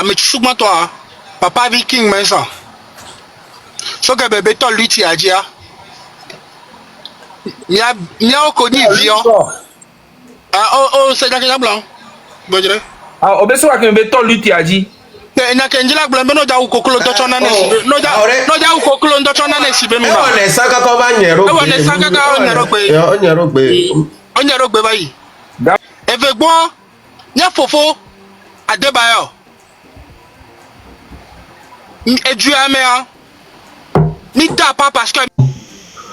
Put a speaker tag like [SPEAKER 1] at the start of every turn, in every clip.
[SPEAKER 1] Amechukma toi, papa viking mais ça. So que bébé toi lui tu as dit ah. Mia okoni vion. C'est d'accord blanc. Bon dire.
[SPEAKER 2] Ah, obeso wa que bébé toi lui tu as dit.
[SPEAKER 1] Na kenjila blanc no ja ukokolo to chona ne. No ja ukokolo to chona ne sibe mi ma.
[SPEAKER 3] Ne saka ko ba nyero.
[SPEAKER 1] Ne saka ka onyero gbe.
[SPEAKER 3] Onyero gbe.
[SPEAKER 1] Onyero gbe bayi. Evegbon nya fofo Adebayo.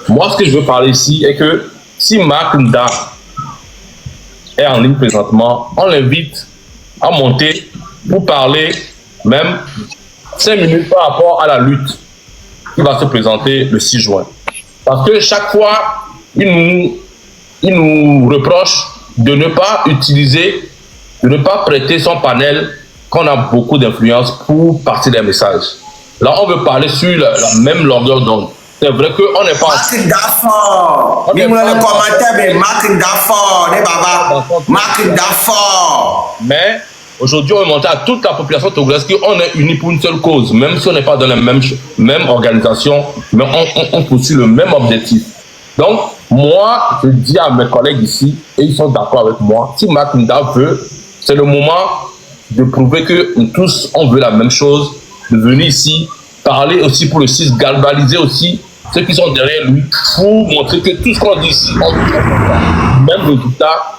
[SPEAKER 4] Moi, ce que je veux parler ici est que si Mark Nda est en ligne présentement, on l'invite à monter pour parler même 5 minutes par rapport à la lutte qui va se présenter le 6 juin. Parce que chaque fois, il nous reproche de ne pas utiliser, de ne pas prêter son panel qu'on a beaucoup d'influence pour passer des messages. Là, on veut parler sur la même longueur d'onde. C'est vrai qu'on n'est pas...
[SPEAKER 3] Mark Dafort. Dis-moi dans les commentaires, mais Mark Dafort, les baba. Mark Dafort.
[SPEAKER 4] Mais aujourd'hui, on veut montrer à toute la population togolaise qu'on est unis pour une seule cause. Même si on n'est pas dans la même organisation, mais on poursuit le même objectif. Donc, moi, je dis à mes collègues ici, et ils sont d'accord avec moi, si Mark Nda veut, c'est le moment de prouver que nous tous, on veut la même chose, de venir ici, parler aussi pour le 6, galvaniser aussi ceux qui sont derrière lui, pour montrer que tout ce qu'on dit ici, on veut même résultat,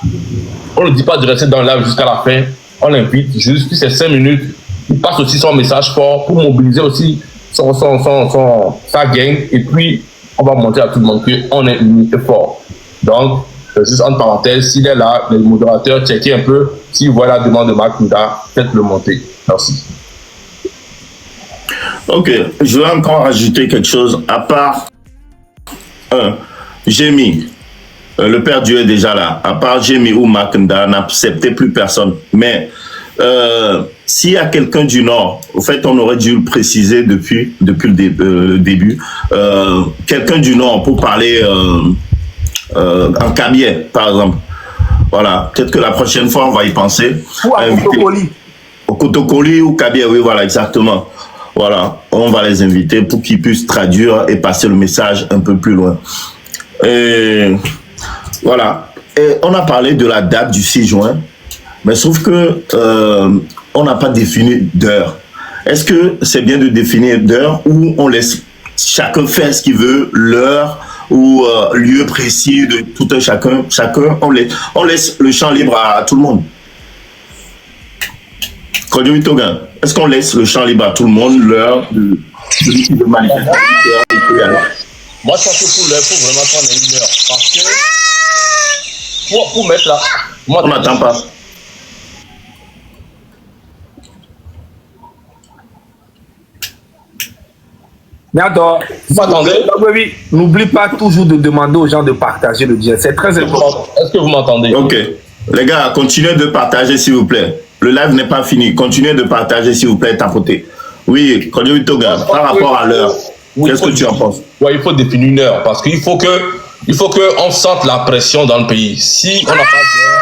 [SPEAKER 4] on ne dit pas de rester dans l'âge jusqu'à la fin, on l'invite, juste ces 5 minutes, il passe aussi son message fort pour mobiliser aussi sa gang, et puis on va montrer à tout le monde qu'on est unis et fort. Donc, juste en parenthèse, s'il est là, les modérateurs, checkez un peu. S'ils voient la demande de Mark Nda, faites-le monter. Merci.
[SPEAKER 5] Ok, je vais encore ajouter quelque chose. À part Jémy, le père Dieu est déjà là. À part Jémy ou Mark Nda, n'acceptez plus personne. Mais s'il y a quelqu'un du Nord, au fait, on aurait dû le préciser depuis le début, quelqu'un du Nord pour parler en Kabylie, par exemple. Voilà, peut-être que la prochaine fois, on va y penser.
[SPEAKER 2] Ou à Kotokoli.
[SPEAKER 5] Au Kotokoli ou Kabylie, oui, voilà, exactement. Voilà, on va les inviter pour qu'ils puissent traduire et passer le message un peu plus loin. Et voilà, et on a parlé de la date du 6 juin, mais sauf que on n'a pas défini d'heure. Est-ce que c'est bien de définir d'heure ou on laisse chacun faire ce qu'il veut, l'heure ou lieu précis de tout un chacun, on laisse le champ libre à tout le monde. Est-ce qu'on laisse le champ libre à tout le monde, l'heure de celui qui veut manifester?
[SPEAKER 4] Moi, je pense que pour l'heure, il faut vraiment prendre une heure. Parce que pour mettre là,
[SPEAKER 5] on n'attend pas.
[SPEAKER 2] D'accord.
[SPEAKER 4] Vous m'entendez?
[SPEAKER 2] Oui, n'oublie pas toujours de demander aux gens de partager le direct. C'est très important.
[SPEAKER 4] Est-ce que vous m'entendez?
[SPEAKER 5] Ok. Les gars, continuez de partager, s'il vous plaît. Le live n'est pas fini. Continuez de partager, s'il vous plaît, tapoter. Oui, Kodjo Toga, par rapport à l'heure, qu'est-ce que tu en penses?
[SPEAKER 4] Oui, il faut définir une heure parce qu'il faut qu'on sente la pression dans le pays. Si on n'a pas d'heure,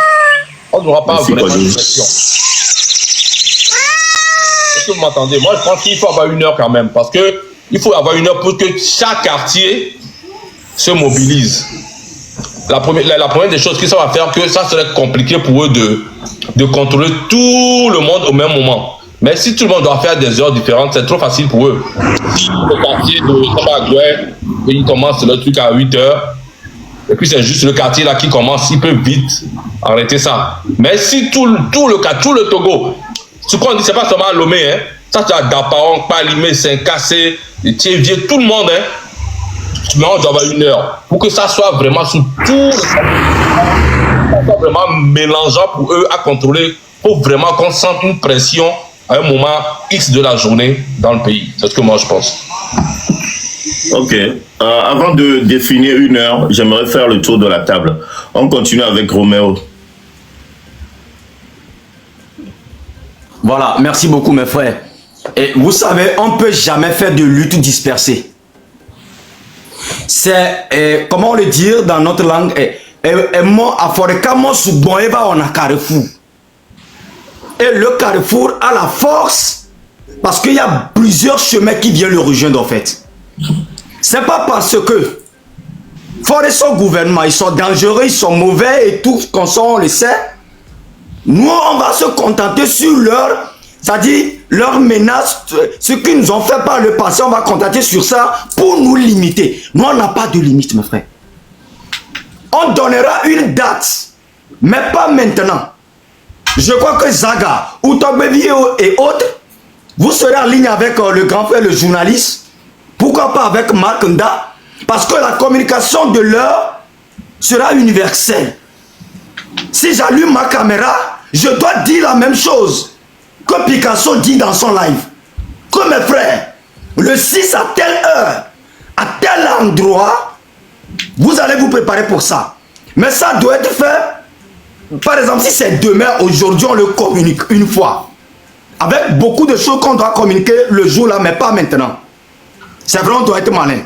[SPEAKER 4] on n'aura pas vraiment de pression. Est-ce que vous m'entendez? Moi, je pense qu'il faut avoir une heure quand même parce que il faut avoir une heure pour que chaque quartier se mobilise. La première des choses qui ça va faire que ça serait compliqué pour eux de contrôler tout le monde au même moment. Mais si tout le monde doit faire des heures différentes, c'est trop facile pour eux. Si le quartier de Sabagoué, il commence le truc à 8 heures, et puis c'est juste le quartier là qui commence, il peut vite arrêter ça. Mais si tout le Togo, ce qu'on dit, c'est pas seulement Lomé, hein. Ça c'est à Dapaon, Palimé, Saint-Cassé, Thiévier, tout le monde, hein. Mais on doit avoir une heure pour que ça soit vraiment sous tout le ça soit vraiment mélangeant pour eux à contrôler, pour vraiment qu'on sente une pression à un moment X de la journée dans le pays. C'est ce que moi je pense.
[SPEAKER 5] Ok. Avant de définir une heure, j'aimerais faire le tour de la table. On continue avec Roméo.
[SPEAKER 6] Voilà, merci beaucoup mes frères. Et vous savez, on ne peut jamais faire de lutte dispersée. C'est, comment le dire dans notre langue, Et le Carrefour a la force parce qu'il y a plusieurs chemins qui viennent le rejoindre en fait. C'est pas parce que Forest son gouvernement, ils sont dangereux, ils sont mauvais et tout, comme ça on le sait. Nous, on va se contenter sur leur, c'est-à-dire leur menace, ce qu'ils nous ont fait par le passé, on va contenter sur ça pour nous limiter. Nous, on n'a pas de limite, mes frères. On donnera une date, mais pas maintenant. Je crois que Zaga, Outogbevi et autres, vous serez en ligne avec le grand frère, le journaliste. Pourquoi pas avec Marc Nda? Parce que la communication de l'heure sera universelle. Si j'allume ma caméra, je dois dire la même chose que Picasso dit dans son live. Que mes frères, le 6 à telle heure, à tel endroit, vous allez vous préparer pour ça. Mais ça doit être fait, par exemple, si c'est demain, aujourd'hui, on le communique une fois. Avec beaucoup de choses qu'on doit communiquer le jour là, mais pas maintenant. C'est vrai, on doit être malin.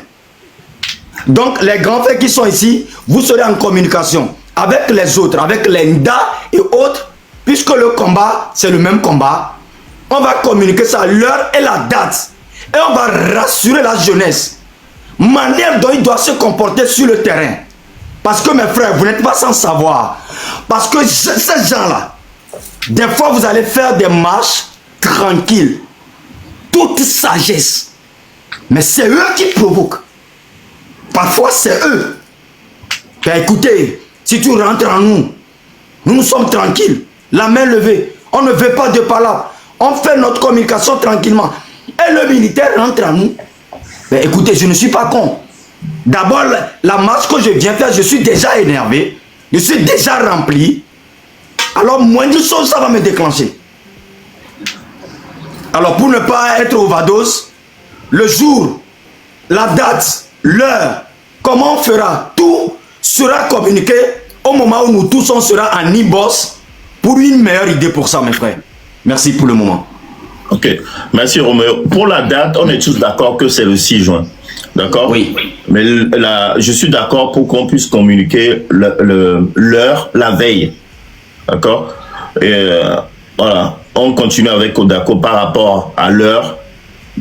[SPEAKER 6] Donc, les grands frères qui sont ici, vous serez en communication avec les autres, avec les Nda et autres, puisque le combat, c'est le même combat. On va communiquer ça, l'heure et la date. Et on va rassurer la jeunesse. Manière dont il doit se comporter sur le terrain. Parce que mes frères, vous n'êtes pas sans savoir. Parce que ces gens-là, des fois, vous allez faire des marches tranquilles. Toute sagesse. Mais c'est eux qui provoquent. Parfois, c'est eux. Ben, écoutez, si tu rentres en nous, nous sommes tranquilles. La main levée. On ne veut pas de palabre. On fait notre communication tranquillement. Et le militaire rentre en nous. Ben, écoutez, je ne suis pas con. D'abord, la marche que je viens faire, je suis déjà énervé. Je suis déjà rempli. Alors, moindre chose, ça va me déclencher. Alors, pour ne pas être overdose, le jour, la date, l'heure, comment on fera, tout sera communiqué au moment où nous tous, on sera en e-boss pour une meilleure idée pour ça, mes frères. Merci pour le moment.
[SPEAKER 5] Ok, merci Roméo. Pour la date, on est tous d'accord que c'est le 6 juin. D'accord?
[SPEAKER 6] Oui.
[SPEAKER 5] Mais je suis d'accord pour qu'on puisse communiquer l'heure la veille. D'accord? Et voilà, on continue avec Odako par rapport à l'heure,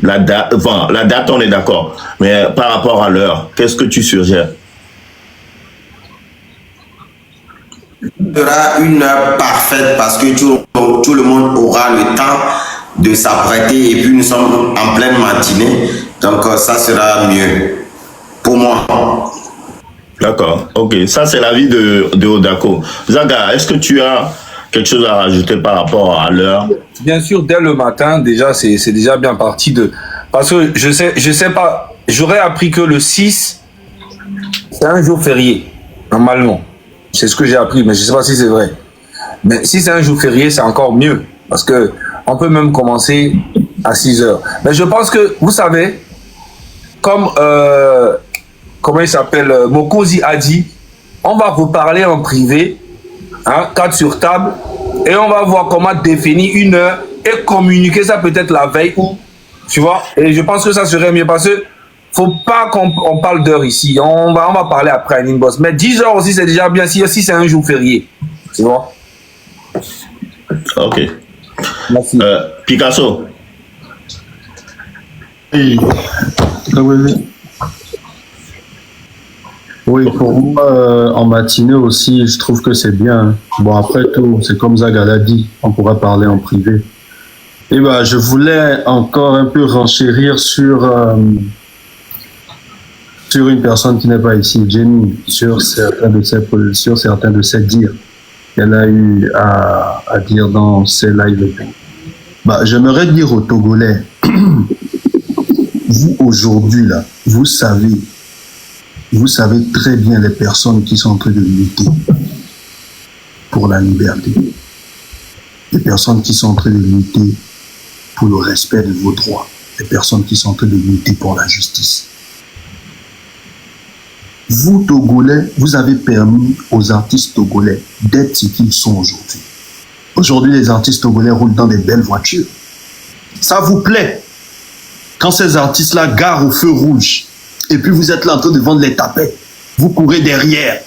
[SPEAKER 5] la date, enfin, la date on est d'accord. Mais par rapport à l'heure, qu'est-ce que tu suggères?
[SPEAKER 3] Il y aura une heure parfaite parce que tout le monde aura le temps de s'apprêter et puis nous sommes en pleine matinée, donc ça sera mieux pour moi.
[SPEAKER 5] D'accord, ok, ça c'est l'avis de Odako. Zaga, est-ce que tu as quelque chose à rajouter par rapport à l'heure?
[SPEAKER 2] Bien sûr, dès le matin, déjà, c'est déjà bien parti de... Parce que je sais pas, j'aurais appris que le 6, c'est un jour férié, normalement. C'est ce que j'ai appris, mais je sais pas si c'est vrai. Mais si c'est un jour férié, c'est encore mieux. Parce que on peut même commencer à 6 heures. Mais je pense que, vous savez, comme, comment il s'appelle, Mokosi a dit, on va vous parler en privé, hein, 4 sur table, et on va voir comment définir une heure et communiquer ça peut-être la veille ou, tu vois, et je pense que ça serait mieux parce que faut pas qu'on parle d'heure ici, on va parler après à Inbox, mais 10 heures aussi c'est déjà bien si c'est un jour férié, tu vois.
[SPEAKER 5] Ok.
[SPEAKER 2] Merci.
[SPEAKER 5] Picasso.
[SPEAKER 7] Oui. Oui, pour moi, en matinée aussi, je trouve que c'est bien. Bon, après tout, c'est comme Zaga l'a dit, on pourra parler en privé. Et ben, je voulais encore un peu renchérir sur une personne qui n'est pas ici, Jenny, sur certains de ses dires qu'elle a eu à dire dans ses lives. Bah, j'aimerais dire aux Togolais, vous aujourd'hui là, vous savez très bien les personnes qui sont en train de lutter pour la liberté, les personnes qui sont en train de lutter pour le respect de vos droits, les personnes qui sont en train de lutter pour la justice. Vous, Togolais, vous avez permis aux artistes togolais d'être ce qu'ils sont aujourd'hui. Aujourd'hui, les artistes togolais roulent dans des belles voitures. Ça vous plaît quand ces artistes-là garent au feu rouge et puis vous êtes là en train de vendre les tapettes. Vous courez derrière.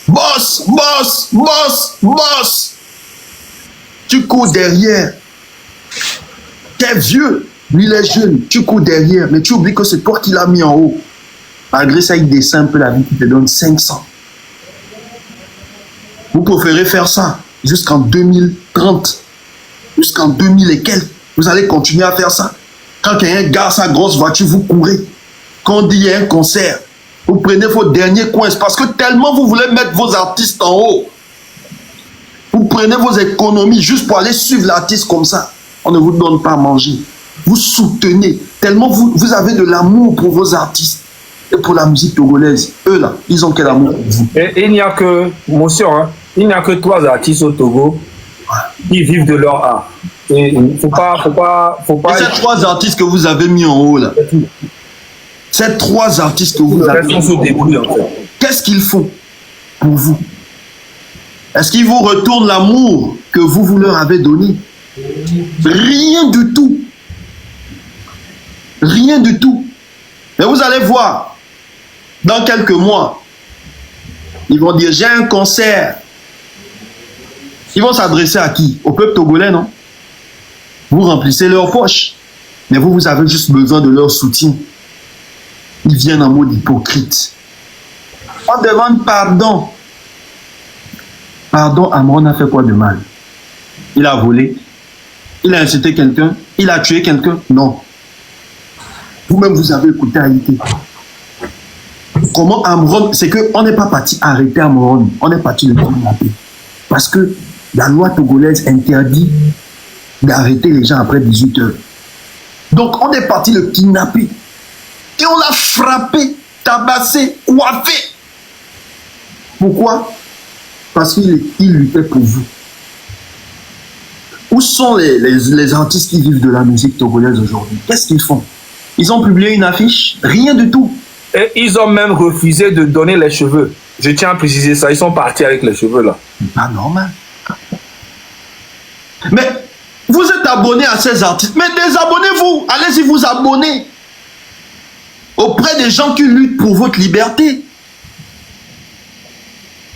[SPEAKER 7] Boss, boss, boss, boss. Tu cours derrière T'es vieux, lui il est jeune, tu cours derrière, mais tu oublies que c'est toi qui l'as mis en haut. Malgré ça, il descend un peu la vie qui te donne 500. Vous préférez faire ça jusqu'en 2030, jusqu'en 2000 et quelques. Vous allez continuer à faire ça. Quand quelqu'un garde sa grosse voiture, vous courez. Quand on dit il y a un concert, vous prenez vos derniers coins parce que tellement vous voulez mettre vos artistes en haut. Vous prenez vos économies juste pour aller suivre l'artiste comme ça. On ne vous donne pas à manger. Vous soutenez tellement vous avez de l'amour pour vos artistes et pour la musique togolaise. Eux là, ils ont quel amour pour vous?
[SPEAKER 2] Et il n'y a que, motion, hein, il n'y a que 3 artistes au Togo qui vivent de leur art. Et il faut pas.
[SPEAKER 7] Et ces 3 artistes que vous avez mis en haut là, ces 3 artistes que vous avez mis en haut, qu'est-ce qu'ils font pour vous? Est-ce qu'ils vous retournent l'amour que vous leur avez donné? Rien du tout. Rien du tout. Mais vous allez voir, dans quelques mois, ils vont dire, j'ai un concert. Ils vont s'adresser à qui? Au peuple togolais, non? Vous remplissez leurs poches. Mais vous avez juste besoin de leur soutien. Ils viennent en mode hypocrite. On demande pardon. Pardon, Amron a fait quoi de mal? Il a volé? Il a insulté quelqu'un? Il a tué quelqu'un? Non. Vous-même, vous avez écouté Haïti. Comment Amron... C'est qu'on n'est pas parti arrêter Amron. On est parti le kidnapper. Parce que la loi togolaise interdit d'arrêter les gens après 18 heures. Donc, on est parti le kidnapper. Et on l'a frappé, tabassé, coiffé. Pourquoi? Parce qu'il luttait pour vous. Où sont les artistes qui vivent de la musique togolaise aujourd'hui? Qu'est-ce qu'ils font? Ils ont publié une affiche? Rien du tout.
[SPEAKER 2] Et ils ont même refusé de donner les cheveux. Je tiens à préciser ça. Ils sont partis avec les cheveux là.
[SPEAKER 7] C'est pas normal. Mais vous êtes abonné à ces artistes. Mais désabonnez-vous. Allez-y vous abonner. Auprès des gens qui luttent pour votre liberté.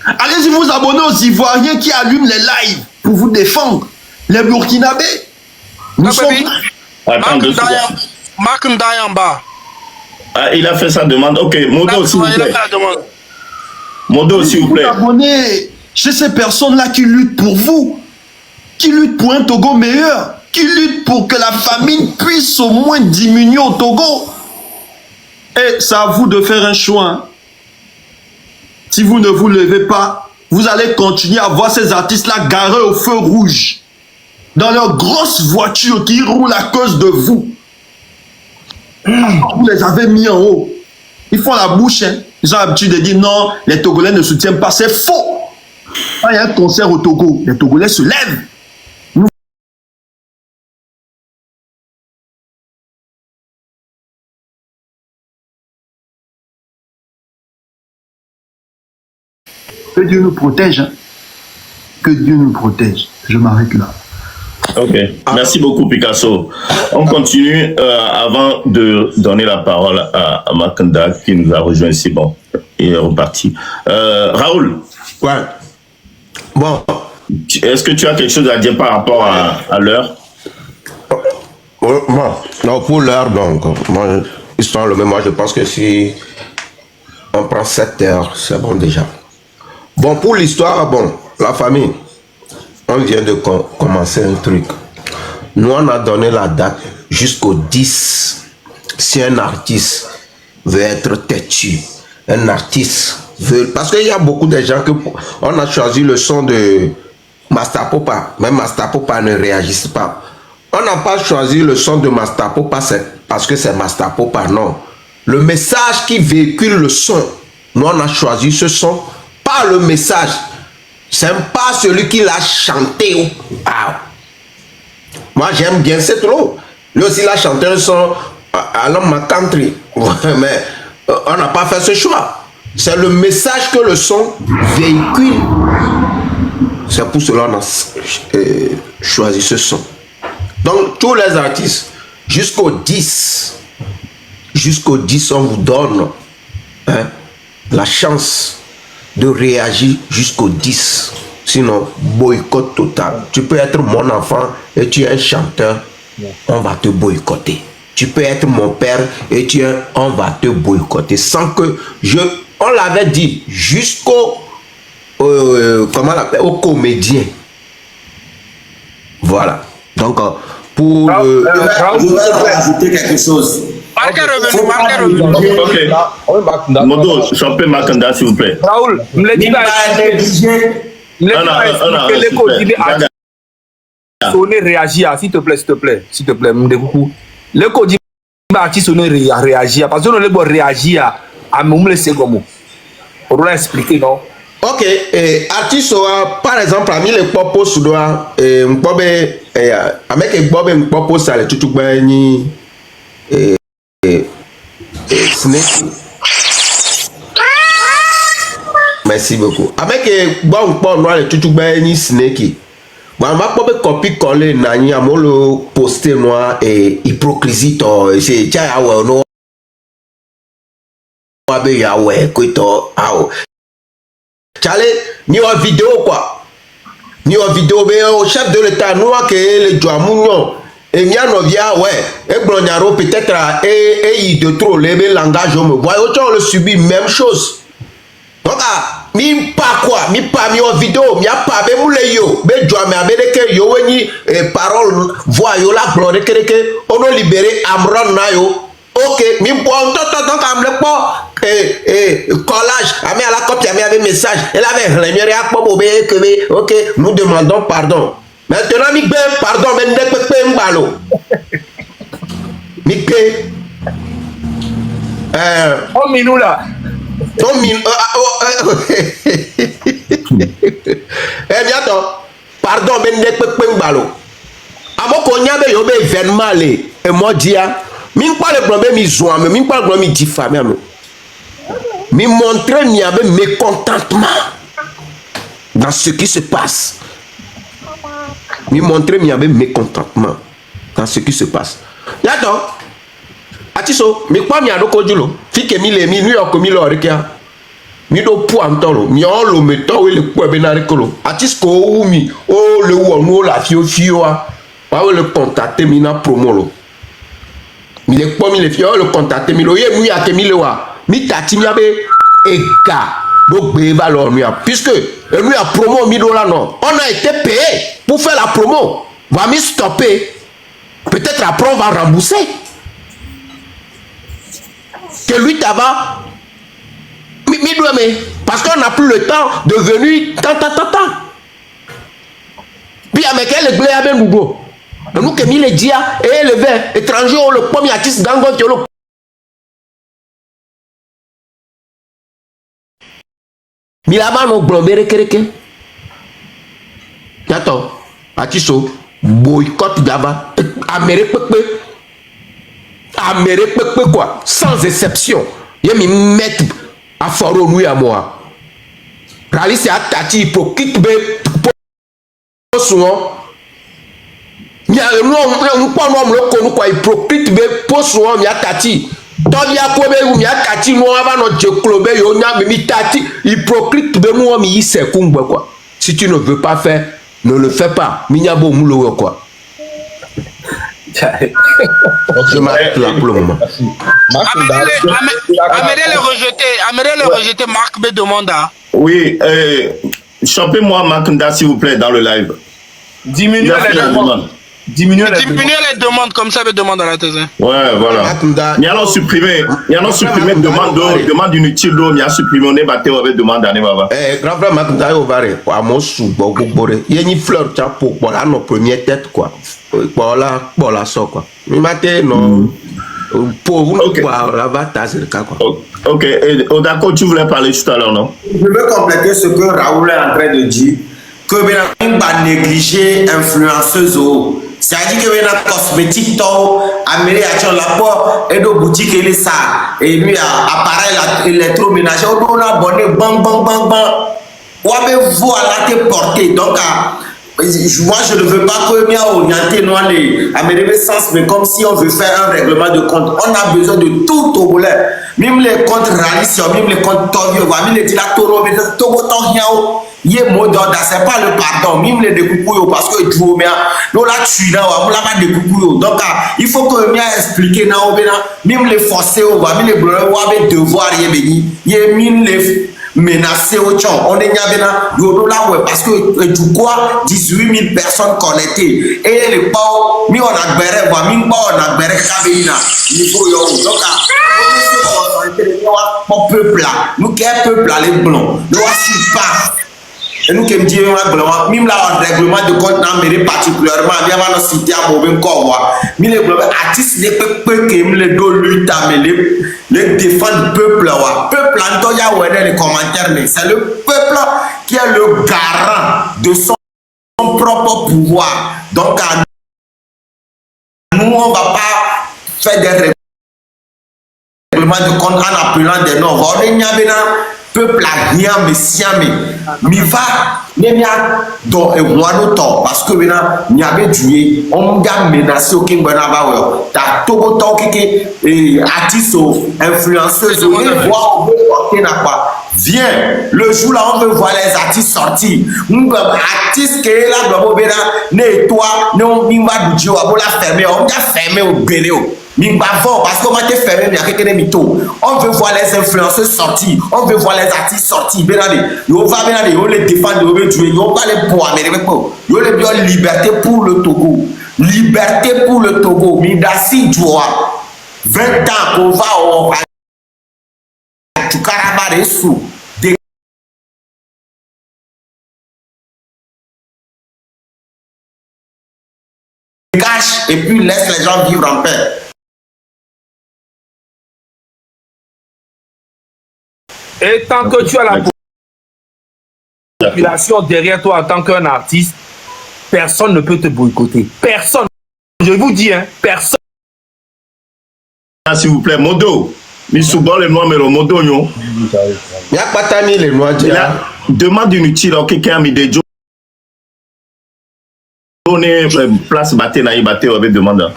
[SPEAKER 7] Allez-y vous abonner aux Ivoiriens qui allument les lives pour vous défendre. Les Burkinabés. Nous sommes...
[SPEAKER 5] Attends, deux secondes.
[SPEAKER 1] Marc Ndayamba.
[SPEAKER 5] Ah, il a fait sa demande. Ok, Modo, s'il vous plaît. Modo, s'il vous plaît.
[SPEAKER 7] Abonnez chez ces personnes-là qui luttent pour vous. Qui luttent pour un Togo meilleur. Qui luttent pour que la famine puisse au moins diminuer au Togo. Et c'est à vous de faire un choix. Hein. Si vous ne vous levez pas, vous allez continuer à voir ces artistes-là garés au feu rouge. Dans leurs grosses voitures qui roulent à cause de vous. Vous les avez mis en haut. Ils font la bouche. Hein. Ils ont l'habitude de dire non, les Togolais ne soutiennent pas. C'est faux. Quand il y a un concert au Togo, les Togolais se lèvent. Que Dieu nous protège. Hein. Que Dieu nous protège. Je m'arrête là.
[SPEAKER 5] Ok, merci beaucoup Picasso. On continue avant de donner la parole à Makanda qui nous a rejoint ici. Bon, il est reparti. Raoul.
[SPEAKER 8] Ouais. Bon.
[SPEAKER 5] Est-ce que tu as quelque chose à dire par rapport à l'heure?
[SPEAKER 8] Bon, non, pour l'heure, donc, moi, histoire le même, moi je pense que si on prend 7 heures, c'est bon déjà. Bon, pour l'histoire, bon, la famille. On vient de commencer un truc. Nous, on a donné la date jusqu'au 10. Si un artiste veut être têtu, un artiste veut... Parce qu'il y a beaucoup de gens que... On a choisi le son de Master Popa. Même Master Popa ne réagisse pas. On n'a pas choisi le son de Master Popa parce que c'est Master Popa, non. Le message qui véhicule le son, nous, on a choisi ce son, pas le message. C'est pas celui qui l'a chanté. Ah. Moi, j'aime bien cette trop. Lui aussi, il a chanté un son à l'homme country. Mais on n'a pas fait ce choix. C'est le message que le son véhicule. C'est pour cela qu'on a choisi ce son. Donc, tous les artistes, jusqu'au 10, on vous donne la chance de réagir jusqu'au 10. Sinon, boycott total. Tu peux être mon enfant et tu es un chanteur, on va te boycotter. Tu peux être mon père et on va te boycotter. Sans que on l'avait dit jusqu'au comment l'appeler, au comédien. Voilà. Donc pour
[SPEAKER 3] je vais ajouter quelque chose.
[SPEAKER 1] Marc est revenu.
[SPEAKER 5] Ok. Modo, chopez Makanda, s'il vous plaît.
[SPEAKER 6] Raoul, me le dis pas. Sonner réagir, s'il te plaît, le code artiste sonner réagir, parce que nous devons réagir à mon second. On doit expliquer, non?
[SPEAKER 8] ok, artiste par exemple, ami le popo soudoa, mpobe, avec bobe mpopo sale tutu bani, snake. Merci beaucoup. Avec bon noir le tutu bani snake. Bon, ma pobe copie coller nani amolo poster noir et hypocrisie to, c'est tiens awa no. Abe yawe kuito awo. Chale, ni wa vidéo quoi. Ni wa vidéo, mais au chef de l'état, nous que le Djouamounion, et mia novia, ouais, et Blonyaro peut-être, et de trop, les langages, on me voit, autant le subit, même chose. Donc, mi pas quoi, mi pas mi wa vidéo, mi a pas, be moule yo, be Djouame, abedeke, yo, weni, parole, voix, yo, la glore, que, on a libéré Amron na yo. Ok, mi bon, donc, am le pas. Collage, ami à la copie, ami avec message. Elle avait ok, nous demandons pardon. Maintenant, mi ben pardon, mais ne peut pas m'balo. Mi pe.
[SPEAKER 6] Oh minou là.
[SPEAKER 8] Oh minou. Bientôt. Pardon, mais ne peut pas m'balo. Amo konyabe yobe événement le. Et moi dia. Mi pas le problème mi zoa, mais mi pas le problème mi diffamé. Mais montrer qu'il y avait mécontentement dans ce qui se passe. Mais montrer qu'il y avait mécontentement dans ce qui se passe. D'accord. Atiso, mais quoi mi a doko julo? Fike mi le mi New York mi lo rekia. Mi do pu antolo, mi on lo meto we le pu benare kolo. Atisko ou mi o le wo no la fio a. Wa we le contacter mi na promo lo. Mi le po mi le fio le contacter mi lo ye mi a ke mi le wa. Mi tati mi abe ega donc valeur puisque lui a promo 1000 $, non, on a été payé pour faire la promo, va me stopper, peut-être après on va rembourser que lui t'ava parce qu'on n'a plus le temps de venir puis avec elle le blé avec nous nous que mi le dia et le vert étranger le premier artiste gangon qui le Milama no blombere kereke. Yato, atiso, boycott d'ava, amere pepe quoi, sans exception. Y'a mi mettre à foro nous à moi. Rali c'est atati hypocrite be posuon. Mia nous pas nous le konu quoi hypocrite be posuon mi atati. Tobia kobe ou mi akati no ava no jeklobe yo nya mi tati hypocrite be mo mi yise kungbe quoi. Si tu ne veux pas faire, ne le fais pas. Mi nya bo mulo quoi. Je m'arrête là pour le moment.
[SPEAKER 1] Amédée le rejeter, Marc B demande.
[SPEAKER 5] Oui, chopez-moi Makanda s'il vous plaît dans le live.
[SPEAKER 6] Diminuez
[SPEAKER 1] les demandes comme ça, les demandes à la thèse.
[SPEAKER 5] Ouais, voilà. Il y en a supprimé demande inutile, il y a supprimé, on est battu avec demande à Nebaba.
[SPEAKER 8] Grand frère Makanda au varé, à mon sou, il y a une fleur pour la nos premières têtes quoi. Pour la so quoi. Mais matin non. Pour vous quoi, la bataille c'est le cas quoi.
[SPEAKER 5] Ok, d'accord, tu voulais parler tout à l'heure, non?
[SPEAKER 3] Je veux compléter ce que Raoul est en train de dire. Que on va négliger influenceuse. C'est-à-dire que les cosmétiques, Amélie a la porte et de boutique et les ça. Et lui, appareil électroménager, on a abonné, bang. Ou avez-vous à la porter? Donc, moi, je ne veux pas que m'y orienter nous à mes sens, mais comme si on veut faire un règlement de compte. On a besoin de tout au volet. Même les comptes Ralisio, même les comptes Tovio, même les Tila Toro, mais Togo Tongiao. Yé mot d'ordre, c'est pas le pardon. Mime les découpouilles parce que tu vois, nous la tu là, on l'a pas découpouilles. Donc, il faut que m'y expliquer na obéna. Mime les forcer, on va mime les bleu, on va devoir y béni. Yé mime les menacer au champ. On est nyabena, yodo là ouais parce que du quoi 18 000 personnes connectées et les pauvres, mi on a gbéré, va mime pas on a gbéré kabina. Il faut yo. Donc, mon peuple là, nous qui est peuple là les blancs, nous assis pas. Et nous qui me disons même là, un règlement de compte n'a mérité particulièrement, il y a un cité à Bobin Korwa. Mais les artistes, les peuples qui me les donnent, les défendent le peuple. Le peuple, il y a les commentaires, mais c'est le peuple qui est le garant de son propre pouvoir. Donc, nous, on ne va pas faire des règlements de compte en appelant des noms. On est peuple a rien mais siamé mi va ne mia do e wano to parce que bena nyabe dué on ga menacer au king bana ba wo ta togo to keke artiste influenceuse on veut voir on veut porter na quoi viens le jour là on veut voir les artistes sortir un artiste qui est là do bena ne toi non mi ma du wa la fermer on ga fermer au béréo. Parce qu'on va te fermer, on veut voir les influenceurs sortir, on veut voir les artistes sortir. On va les défendre, on va les boire, on va les liberté pour le Togo. Liberté pour le Togo. Midassi Djoa, 20 ans qu'on va au Karabare sous. Dégage et puis laisse les gens vivre en paix.
[SPEAKER 2] Et tant que tu as la population derrière toi en tant qu'un artiste, personne ne peut te boycotter. Personne. Je vous dis, hein, personne.
[SPEAKER 5] S'il vous plaît, Modo. Missouban les noirs, mais le Modo, non.
[SPEAKER 8] Il n'y a pas tani les noirs.
[SPEAKER 5] Demande inutile, ok, quelqu'un a mis des jours. On est place batté, naï batté, on avait demandé.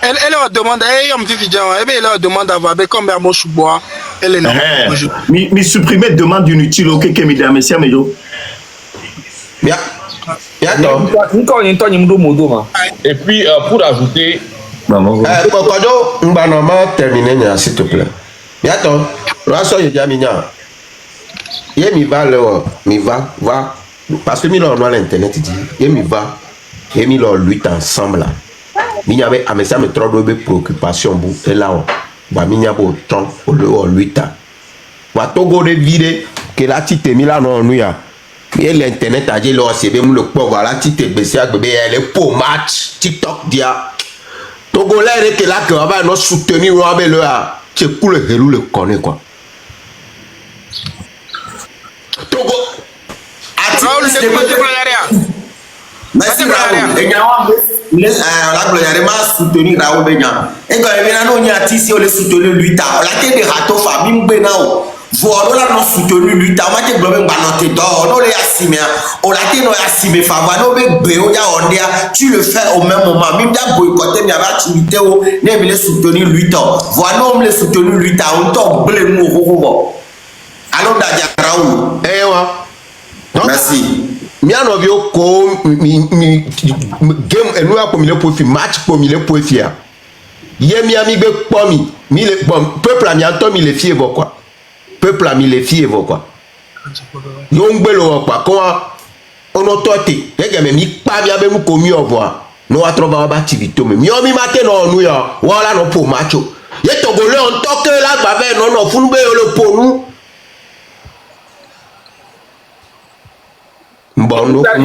[SPEAKER 1] Elle leur demande, elle leur demande à voir comme Bermo Choubois. Elle est normale.
[SPEAKER 5] Mais supprimer demande inutile, ok, qui me dit, mais yo.
[SPEAKER 8] Bien.
[SPEAKER 4] Et puis, pour ajouter.
[SPEAKER 8] Kokodo, on va normalement terminer, s'il te plaît. Bien, attends. Rassure, il y a Mignan. Il mi va, mi va. Parce que mi l'on a l'internet, il dit, il mi va. Et mi l'on lutte ensemble là. Il y avait à ça me trop de préoccupations et là on va minir au temps au lieu de 8 ans. Va Togo de vide que la petite mis là non nous ya. Et l'internet a dit là c'est bien le pauvre voilà petite baissé bébé elle est pour match TikTok dia. Togo là est que là que va nous soutenir on va le a c'est cool le connaît quoi. Togo
[SPEAKER 3] Raoul c'est pas merci Raoul. Et la gloire m'a soutenu Raoul Benya. Et quand il vient à nous artiste on le soutenu lui ta. On l'a été de râteau famille Benao. Voilà non soutenu lui ta. On m'a été blâmé banoté d'or. On l'a assimé. On l'a été non assimé. Favano be béo ya on dia. Tu le fais au même moment. Même dia boycotté mais avec activité au ne me le soutenu lui ta. Voilà on me le soutenu lui ta. On t'en blâme au allons d'ailleurs Raoul.
[SPEAKER 8] Eh ouais.
[SPEAKER 3] Merci.
[SPEAKER 8] Mia no vio ko mi game enu a komile profi match komile profi a ye mi ami be pomi mi le bon peuple ami anto mi le fie vo quoi peuple ami le fie vo quoi yo ngbelo quoi comment ono toti yege me mi pa bia be mu ko mi ovoa no wa trova ba activité me mi o mi mate no nu ya wala no po macho ye togole on toke la gba be no no funu be yo le po nu.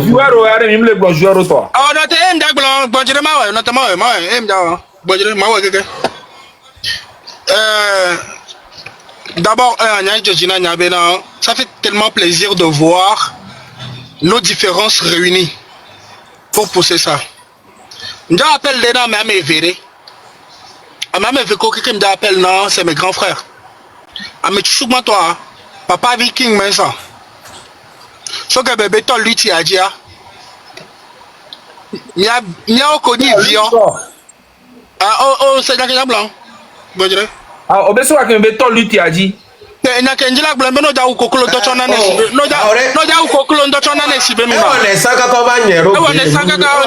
[SPEAKER 2] Joueur ou même les blancs joueurs toi.
[SPEAKER 1] Ah non t'es aime blanc bon je ma notamment moi aime bon je ma ouais d'abord ça fait tellement plaisir de voir nos différences réunies pour pousser ça. J'appelle les noms mais verré. Même quelqu'un me appelle non c'est mes grands frères. Mais tu souviens toi papa Viking mais ça. So que bébé toi lui tu as dit mia connu vion c'est dans blanc bon dire
[SPEAKER 2] ah obeso que bébé toi lui tu as dit
[SPEAKER 1] na kenjila gblem be no ja ukokolo do chona ne sibe no ja ukokolo do chona ne sibe nu
[SPEAKER 8] o le saka ko ba nyero
[SPEAKER 1] o le saka ka o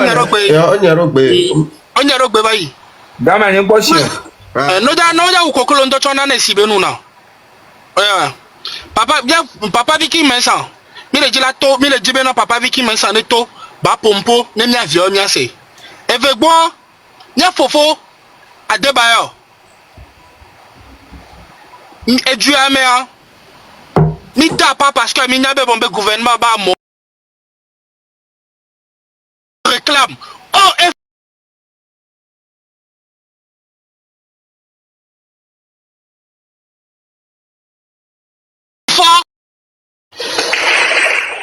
[SPEAKER 1] nyero gbe bayi
[SPEAKER 2] dama ni gbo si
[SPEAKER 1] no ja ukokolo do chona ne sibe nu na papa Vicky Mensa mi le jibe na papa Vicky Mensa ne to ba pompo ne mi avio mi ase evegbo nya fofo Adebayo edu amea mi ta pas parce que mi n'avait bon gouvernement ba mo réclame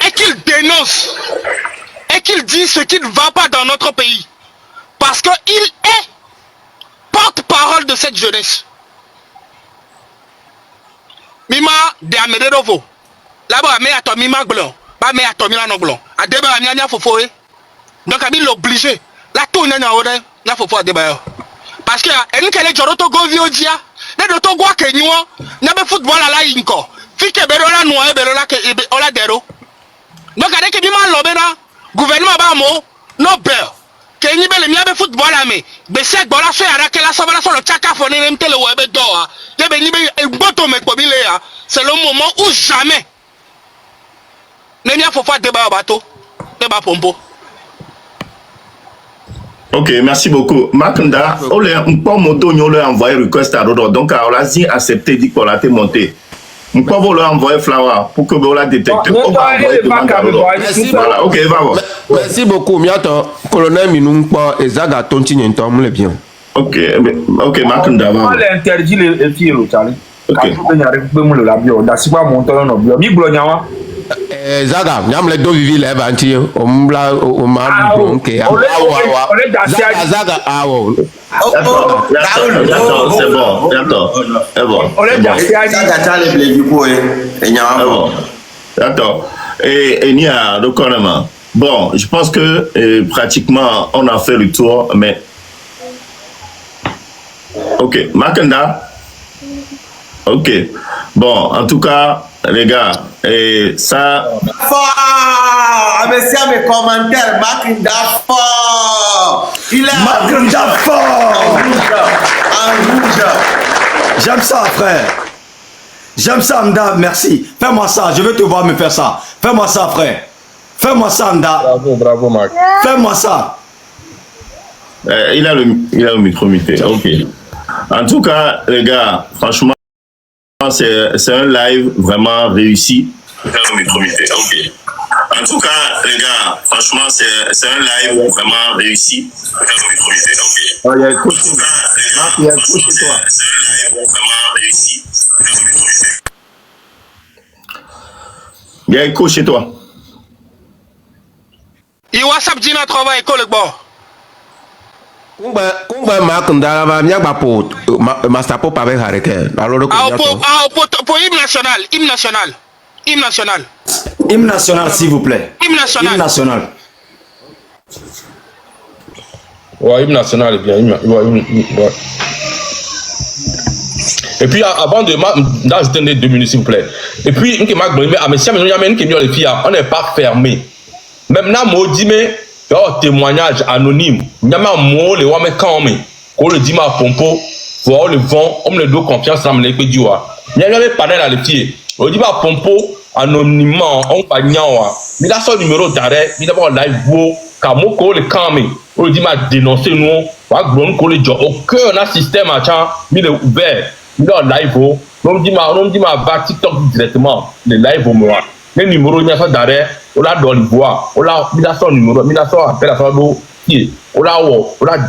[SPEAKER 1] et qu'il dénonce et qu'il dit ce qui ne va pas dans notre pays parce que il est porte-parole de cette jeunesse. Mima de Amederovo. Là-bas, mais à Mima Blon. Pas mais à Milano Blon. À débat, il y a Fofo. Donc, il est obligé. La tourne, il y a Fofo à débat. Parce que, il y a des gens qui ont dit, les gens qui ont dit, il y a des football à la Inco. Fike Berola Noa, Berola Ola Dero. Donc, il y a des gens qui ont gouvernement Bamo, no bear. Kenyi bele miabe football ame be se gbola fe ara ke la so bala so lo chaka fo ni mtele wo ebe do a ye be ni be gboto me ko bi le ya c'est le moment où jamais ne nia fofa débat bateau débat pompo.
[SPEAKER 5] Ok, merci beaucoup. Makanda, on l'a pas monté, on l'a envoyé request à Rodo. Donc, on l'a accepté, dit qu'on l'a monté. On peut vous envoyer flower pour que vous la détectez. Voilà, ok, va voir.
[SPEAKER 8] Merci beaucoup. Miato, colonel Minumpa et Zaga Tonti Nentom, le bien.
[SPEAKER 5] Ok, ok, Makanda.
[SPEAKER 2] On a interdit les filles, Charlie. Ok.
[SPEAKER 8] Zaga, nyam le do vivi le banti o mbla o ma donc Zaga awo.
[SPEAKER 5] D'accord, c'est bon, d'accord. C'est bon. D'accord. Et il y a le gouvernement. Bon, je pense que pratiquement on a fait le tour, mais ok, Makanda. Ok. Bon, en tout cas, les gars, et ça.
[SPEAKER 3] Fort! Merci à mes commentaires, Makanda fort! Il est
[SPEAKER 6] Makanda fort!
[SPEAKER 3] En rouge.
[SPEAKER 6] J'aime ça, frère. J'aime ça, Mda, merci. Fais-moi ça, je veux te voir me faire ça. Fais-moi ça, frère. Fais-moi ça, Mda.
[SPEAKER 4] Bravo, bravo, Marc.
[SPEAKER 6] Fais-moi ça.
[SPEAKER 5] Il a le micro muté. Ok. En tout cas, les gars, franchement, c'est un live vraiment réussi. Il a le micro muté. Ok. En tout cas, les gars, franchement, c'est un live vraiment réussi. Il a le micro muté. Ok. En tout cas, les gars, franchement, c'est un live vraiment réussi. Il a le micro muté. Il y a écho chez toi.
[SPEAKER 1] Il WhatsApp dit notre travail école le bord.
[SPEAKER 8] Kumba Makanda va miak ba po master pop avec hareke. Alors
[SPEAKER 1] pour hymne national, hymne national. Hymne national.
[SPEAKER 6] Hymne national, s'il vous plaît.
[SPEAKER 1] Hymne national.
[SPEAKER 6] Hymne national.
[SPEAKER 4] Ouais, hymne national est bien. Ouais. Et puis avant de d'ajouter 2 minutes s'il vous plaît. Et puis on n'est pas fermé. Même là moi dit mais témoignage anonyme. Il y a un mot les wame quand mais qu'on le dit ma pompo voir le vent on me donne confiance dans les pédis wa. Il y a jamais parlé là les pieds. On dit ma pompo anonymement on pas nyawa. Mais là son numéro d'arrêt, il d'abord live beau kamo ko le quand mais on dit m'a dénoncé nous va gbon ko le jo aucun un système à chan il est ouvert. Il est live au on dit ma va TikTok directement le live au moi. Les numéros il y a ça d'arrêt on l'a dans le bois on l'a mis à son numéro mis à son appel à son qui on l'a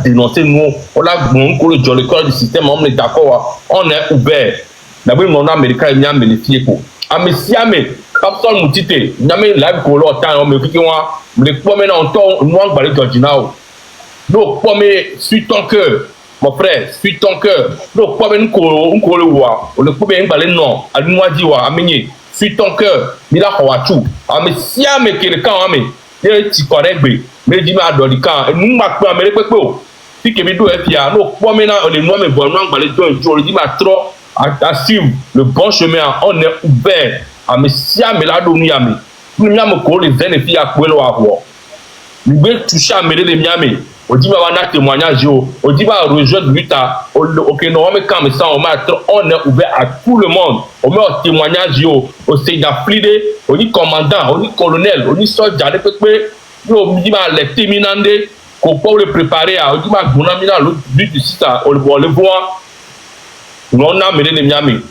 [SPEAKER 4] dénoncé nous on l'a gbon ko le jo le corps du système on est d'accord on est ouvert d'abord mon américain il y a bénéficié ko amesiame capsule mutite nyame live ko lo tan on me fiki wa me po me na on to no gbare Georgina o no po me suis ton cœur mon frère suis ton cœur no po me nko le wa o le po me gbale no adunwa di wa amenye suis ton cœur mi la ko atu amesiame ke le kan ame ye ti koregbe me di ma do di kan enu ma pe amere pepe o ti ke mi do e fia no po me na o le no me bo no gbale jo di ma tro à suivre le bon chemin, on est ouvert à me siamer la donu yame. Nous n'avons pas les jeunes filles à quoi l'on avoir. Nous voulons toucher à mêler les miames. On dit qu'on a témoignage, on dit qu'on va rejoindre l'Utah. Ok, normalement, quand on est ouvert à tout le monde. On met un témoignage, on sait d'appliquer, on dit commandant, on dit colonel, on dit soldat, on dit les terminandes, qu'on peut le préparer, on dit qu'on a mis dans l'autre but du site, on le voit. On a mêlé les miames.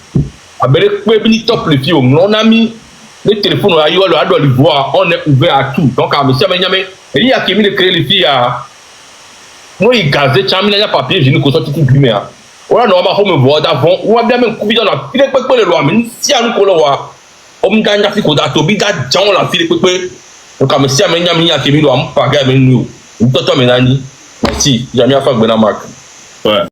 [SPEAKER 4] Avec les top les filles, on a mis les téléphones, on a le voir, on est ouvert à tout. Donc, à M. Miamé, il y a qui mis de créer les filles à. Moi, il gazait, il y a papier, je ne connais pas tout le monde. On a normalement me voir d'avant, on a bien même coupé dans la file, pas le loi, mais si on nous connaît, on gagne la fille, on a tobi, on la file, donc à M. Miamé, il y a qui mis le papier, mais nous, on t'entend, merci, j'ai mis à faire Benamak.
[SPEAKER 5] Ouais.